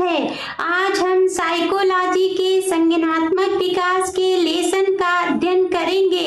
है। आज हम साइकोलॉजी के संज्ञानात्मक विकास के लेसन का अध्ययन करेंगे।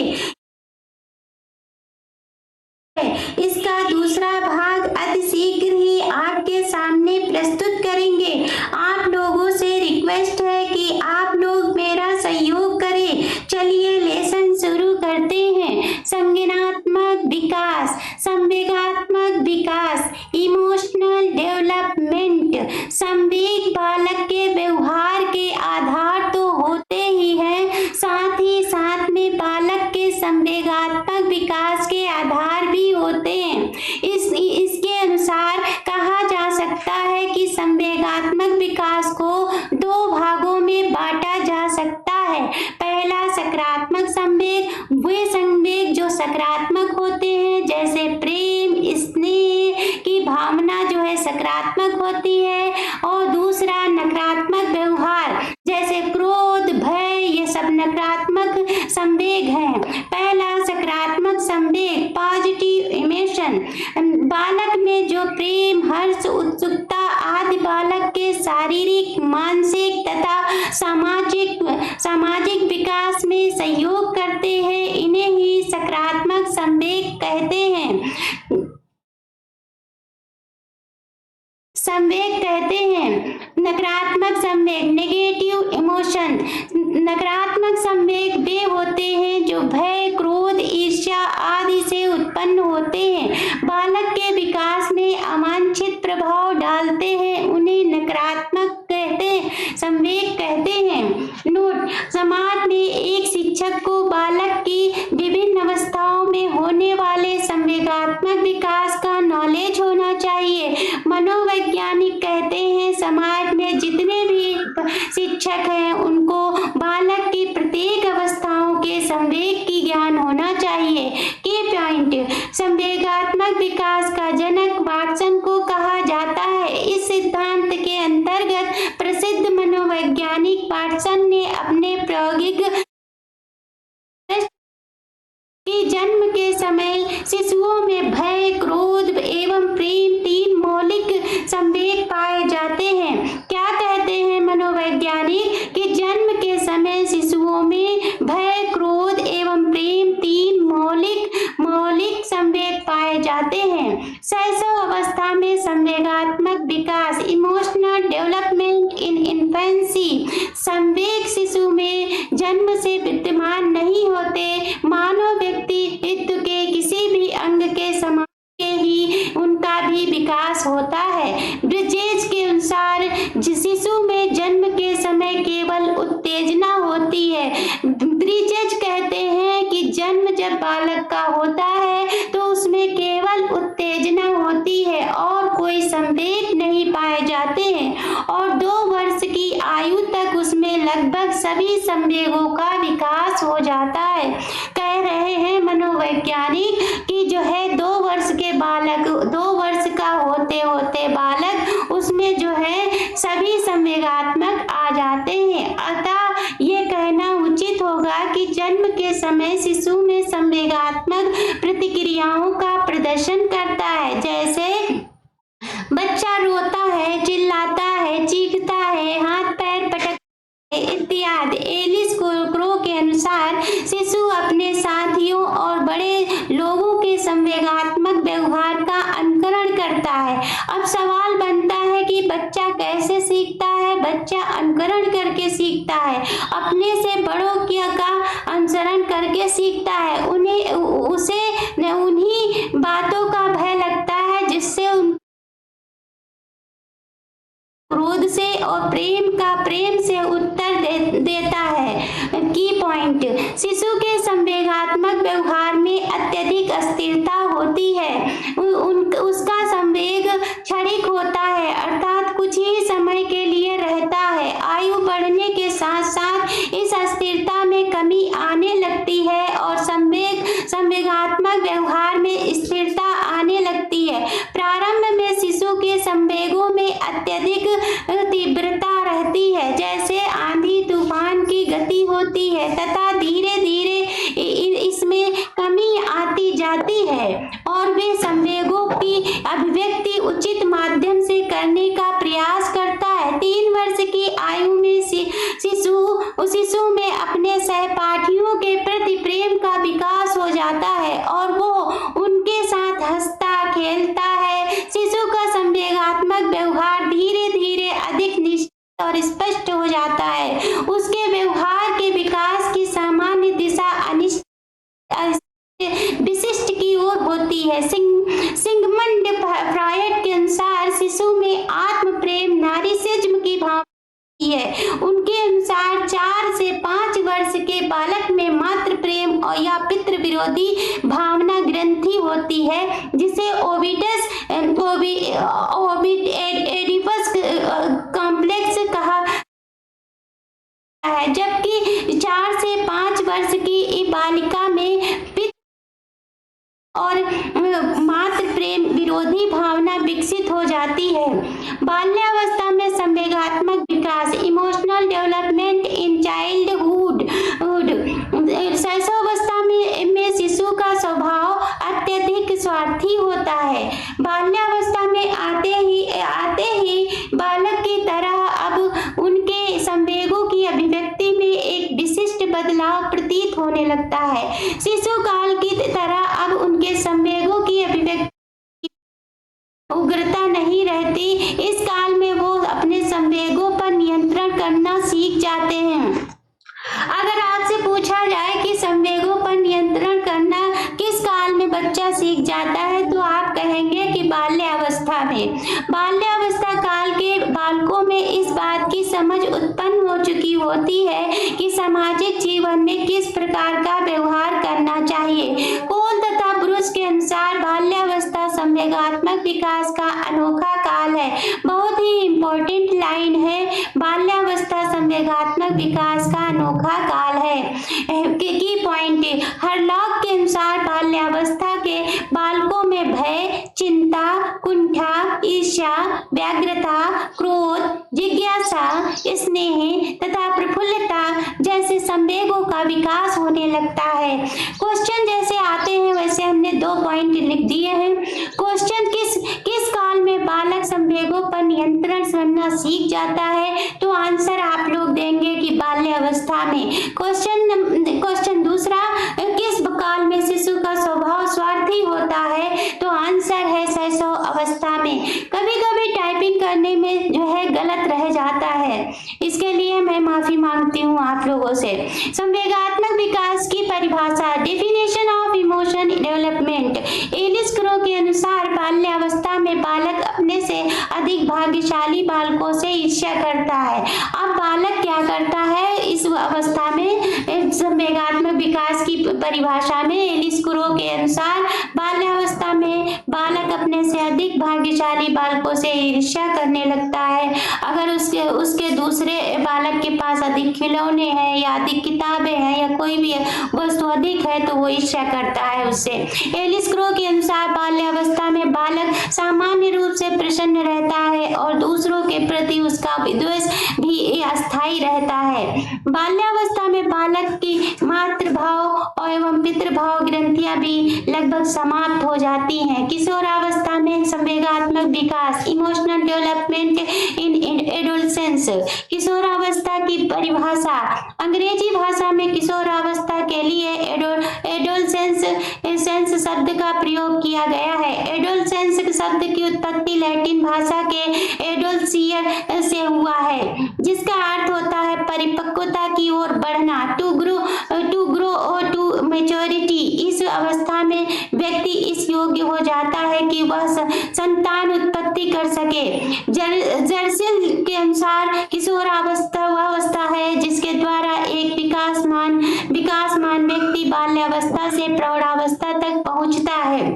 इसका दूसरा भाग अति शीघ्र ही आपके सामने प्रस्तुत करेंगे। आप लोगों से रिक्वेस्ट है कि आप लोग मेरा सहयोग करें। चलिए लेसन शुरू करते हैं। संज्ञानात्मक विकास, संवेगात्मक विकास, इमोशनल डेवलपमेंट। संवेग बालक के व्यवहार के आधार तो होते ही हैं, साथ ही साथ में बालक के संवेगात्मक विकास के आधार भी होते हैं। इसके अनुसार कहा जा सकता है कि संवेगात्मक विकास को दो भागों में बांटा जा सकता है। पहला सकारात्मक संवेग, वे संवेग जो सकारात्मक होते हैं, जैसे प्रेम, स्नेह की भावना जो है सकारात्मक होती है, और दूसरा नकारात्मक व्यवहार जैसे क्रोध, भय, ये सब नकारात्मक संवेग हैं। पहला सकारात्मक संवेग, पॉजिटिव इमोशन। बालक में जो प्रेम, हर्ष, उत्सुकता आदि बालक के शारीरिक, मानसिक तथा सामाजिक विकास में सहयोग करते हैं, इन्हें ही सकारात्मक संवेग कहते हैं। नकारात्मक संवेग, नेगेटिव इमोशन। नकारात्मक संवेग वे होते हैं जो भय, क्रोध, ईर्ष्या आदि से उत्पन्न होते हैं, बालक के विकास में अवांछित प्रभाव डालते हैं, उन्हें नकारात्मक संवेग कहते हैं। नोट: समाज में एक शिक्षक को बालक की विभिन्न अवस्थाओं में होने वाले संवेगात्मक विकास का नॉलेज होना चाहिए। मनोवैज्ञानिक कहते हैं समाज में जितने भी शिक्षक हैं उनको बालक की प्रत्येक अवस्थाओं के संवेग की ज्ञान होना चाहिए। की पॉइंट: संवेगात्मक विकास का जनक वाटसन को कहा जाता है। इस सिद्धांत के अंतर्गत प्रसिद्ध मनोवैज्ञानिक वाटसन ने अपने प्रायोगिक कि जन्म के समय शिशुओं में भय, क्रोध एवं प्रेम तीन मौलिक संवेग पाए जाते हैं। क्या कहते हैं मनोवैज्ञानिक कि जन्म के समय शिशुओं में भय, क्रोध एवं प्रेम तीन मौलिक संवेग पाए जाते हैं। शैशव अवस्था में संवेगात्मक विकास, इमोशनल डेवलपमेंट इन इन्फेंसी। संवेग शिशु में जन्म से विद्यमान नहीं होते, मानव व्यक्तित्व के किसी भी अंग के समान के ही उनका भी विकास होता है। ब्रिजेज के अनुसार शिशु में जन्म के समय केवल उत्तेजना होती है। ब्रिजेज कहते हैं कि जन्म जब बालक का होता है तो उसमें केवल उत्तेजना होती है और कोई संवेग नहीं पाए जाते हैं, और 2 वर्ष की आयु तक उसमें लगभग सभी संवेगों का विकास हो जाता है। कह रहे हैं मनोवैज्ञानिक कि जो है 2 वर्ष के बालक, 2 वर्ष का होते होते बालक उसमें जो है सभी संवेगात्मक आ जाते हैं। अतः ये कहना उचित होगा कि जन्म के समय शिशु में संवेगात्मक प्रतिक्रियाओं का प्रदर्शन करता है, जैसे बच्चा रोता है, चिल्लाता है, चीखता है, हाथ पैर पटकता है इत्यादि। एलिस क्रो के अनुसार शिशु अपने साथियों और बड़े लोगों के संवेगात्मक व्यवहार का अनुकरण करता है। अब सवाल बनता है कि बच्चा कैसे सीखता है? बच्चा अनुकरण करके सीखता है, अपने से बड़ों का अनुसरण करके सीखता है। उसे उन्हीं बातों का भय लगता है जिससे क्रोध से और प्रेम से उत्तर देता है। की पॉइंट: शिशु के संवेगात्मक व्यवहार में अत्यधिक अस्थिरता होती है। उसका संवेग क्षणिक होता है, अर्थात कुछ ही समय के लिए रहता है। आयु बढ़ने के साथ साथ इस अस्थिरता में कमी आने लगती है और संवेगात्मक व्यवहार में स्थिरता आने लगती है। प्रारंभ में शिशु के संवेगों में अत्यधिक तीव्रता रहती है, जैसे आंधी तूफान की गति होती है, तथा धीरे धीरे इसमें कमी आती जाती है और वे संवेगों की अभिव्यक्ति उचित माध्यम से करने का प्रयास करता है। 3 और वो उनके साथ हंसता खेलता है। शिशु का संवेगात्मक व्यवहार धीरे धीरे अधिक निश्चित और स्पष्ट हो जाता है। उसके व्यवहार के विकास की सामान्य दिशा अनिश्चित विशिष्ट की ओर होती है। सिगमंड फ्रॉयड के अनुसार शिशु में आत्म प्रेम नार्सिसिज्म की भावना है। उनके अनुसार 4 से 5 वर्ष के बालक में मातृ प्रेम और या पितृ विरोधी भावना ग्रंथि होती है, जिसे ओविडिपस कॉम्प्लेक्स कहा है। जबकि 4 से 5 वर्ष की बालिका में पितृ और मातृ प्रेम विरोधी भावना विकसित हो जाती है। बाल्यावस्था में संवेगात्मक विकास इमोशनल डेवलपमेंट इन चाइल्डहुड। शैशवावस्था में शिशु का स्वभाव अत्यधिक स्वार्थी होता है। बाल्यावस्था में आते ही बालक की तरह अब उनके संवेगों की अभिव्यक्ति में एक विशिष्ट बदलाव प्रतीत होने लगता है। शिशु काल की तरह अब उनके संवेगों की अभिव्यक्ति उग्रता नहीं रहती। इस काल में वो अपने संवेगों पर नियंत्रण करना सीख जाते हैं। अगर आपसे पूछा जाए कि संवेगों पर नियंत्रण करना किस काल में बच्चा सीख जाता है, तो आप कहेंगे कि बाल्यावस्था में। बाल्यावस्था काल के बालकों में इस बात की समझ उत्पन्न हो चुकी होती है कि सामाजिक जीवन में किस प्रकार का व्यवहार करना चाहिए। कोल तथा ब्रूस के अनुसार बाल्यावस्था संवेगात्मक विकास का अनोखा काल है। बहुत ही इम्पोर्टेंट लाइन है, बाल्यावस्था संवेगात्मक विकास का अनोखा काल है। की पॉइंट हरलॉक के अनुसार बाल्यावस्था के बालकों में भय, चिंता, कुंठा, ईर्ष्या, व्यग्रता, क्रोध, जिज्ञासा, स्नेह तथा प्रफुल्लता जैसे संवेगों का विकास होने लगता है। क्वेश्चन जैसे आते हैं वैसे हमने 2 पॉइंट लिख दिए हैं। क्वेश्चन किस काल में बालक संवेगों पर नियंत्रण करना सीख जाता है, तो आंसर आप लोग देंगे कि बाल्यावस्था में। क्वेश्चन दूसरा, किस काल में शिशु का स्वभाव स्वार्थी होता है, तो आंसर है शैशव अवस्था में। कभी कभी टाइपिंग करने में जो है गलत रह जाता है, इसके लिए मैं माफी मांगती हूँ आप लोगों से। संवेगात्मक विकास की परिभाषा, definition of emotion development. Alice Crow के अनुसार बाल्यावस्था में बालक अपने से अधिक भाग्यशाली बालकों से ईर्ष्या करता है। अब बालक क्या करता है इस अवस्था में? संवेगात्मक विकास की परिभाषा में एलिस क्रो के अनुसार बाल्यावस्था में बालक अपने से अधिक भाग्यशाली बालकों से ईर्ष्या करने लगता है। अगर उसके दूसरे बालक के पास अधिक खिलौने हैं या अधिक किताबें हैं या कोई भी वस्तु अधिक है तो वो ईर्ष्या करता है उससे। एलिस क्रो के अनुसार बाल्यावस्था में बालक सामान्य रूप से प्रसन्न रहता है और दूसरों के प्रति उसका विद्वेष भी अस्थायी रहता है। बाल्यावस्था में बालक की मातृभाव एवं पितृभाव ग्रंथियां भी लगभग समाप्त हो जाती हैं। किशोरावस्था में संवेगात्मक विकास, इमोशनल डेवलपमेंट इन एडोलसेंस। किशोरावस्था की परिभाषा, अंग्रेजी भाषा में किशोरावस्था के लिए एडोलसेंस शब्द का प्रयोग किया गया है। एडोलसेंस शब्द की उत्पत्ति लैटिन भाषा के एडोल्सियर से हुआ है, जिसका अर्थ होता है परिपक्वता की ओर बढ़ना, टू ग्रो टू मैच्योरिटी। इस अवस्था में व्यक्ति इस योग्य हो जाता है कि वह संतान उत्पत्ति कर सके। जर्सिल के अनुसार किशोरावस्था वह अवस्था है जिसके द्वारा एक विकासमान व्यक्ति बाल्यावस्था से प्रौढ़ावस्था तक पहुंचता है।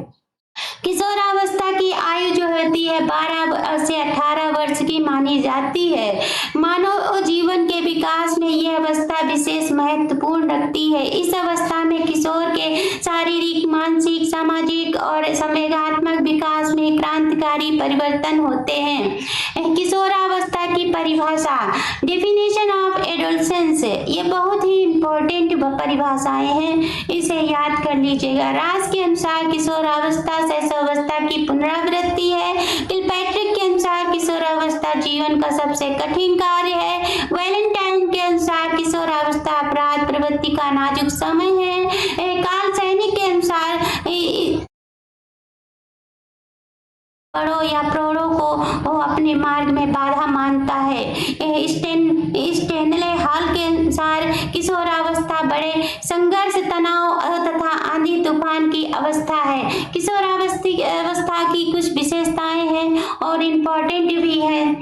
किशोरावस्था की आयु जो होती है 12 से 18 वर्ष की मानी जाती है। मानव जीवन के विकास में यह अवस्था विशेष महत्वपूर्ण रखती है। इस अवस्था में किशोर के शारीरिक, मानसिक, सामाजिक और संवेगात्मक विकास में क्रांतिकारी परिवर्तन होते हैं। किशोरावस्था की परिभाषा, डेफिनेशन ऑफ एडोलसेंस, ये बहुत ही इंपॉर्टेंट परिभाषाएं हैं, इसे याद कर लीजिएगा। रास के अनुसार किशोरावस्था शैशवावस्था की पुनरावृत्ति है। किलपैट्रिक के अनुसार किशोरावस्था जीवन का सबसे कठिन कार्य है। वैलेंटाइन के अनुसार किशोरावस्था अपराध प्रवृत्ति का नाजुक समय है। कार्ल सैनिक के अनुसार बड़ों या प्रौढ़ों को वो अपने मार्ग में बाधा मानता है। स्टेनले हॉल के अनुसार किशोरावस्था बड़े संघर्ष, तनाव तथा आंधी तूफान की अवस्था है। किशोरावस्था की कुछ विशेषताएं हैं और इम्पोर्टेंट भी है।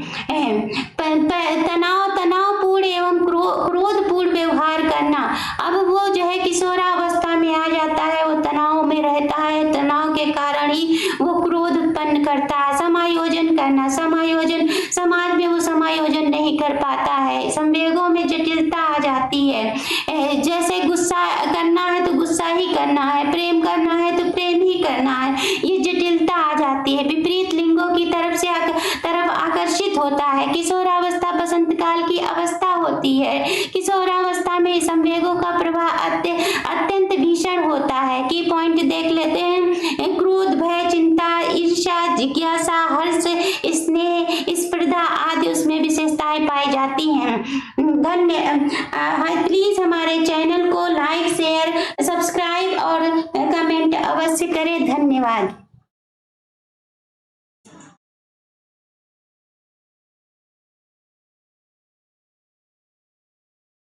तनावपूर्ण एवं क्रोधपूर्ण व्यवहार करना। अब वो जो है किशोरावस्था में आ जाता है, वो तनाव में रहता है, तनाव के कारण ही वो क्रोध उत्पन्न करता है। समायोजन करना, समाज में वो समायोजन नहीं कर पाता है। संवेगों में जटिलता आ जाती है। जैसे गुस्सा करना है तो गुस्सा ही करना है, प्रेम करना है तो प्रेम ही करना है, ये जटिलता आ जाती है। विपरीत लिंगों की तरफ आकर्षित होता है। किशोरावस्था बसंत काल की अवस्था होती है। किशोरावस्था में संवेगों का प्रभाव अत्यंत भीषण होता है। की पॉइंट देख लेते हैं। क्रोध, भय, चिंता, ईर्ष्या, जिज्ञासा, हर्ष, स्नेह, स्पर्धा आदि उसमें विशेषताएं पाई जाती हैं। प्लीज हमारे चैनल को लाइक, शेयर, सब्सक्राइब और कमेंट अवश्य करें। धन्यवाद।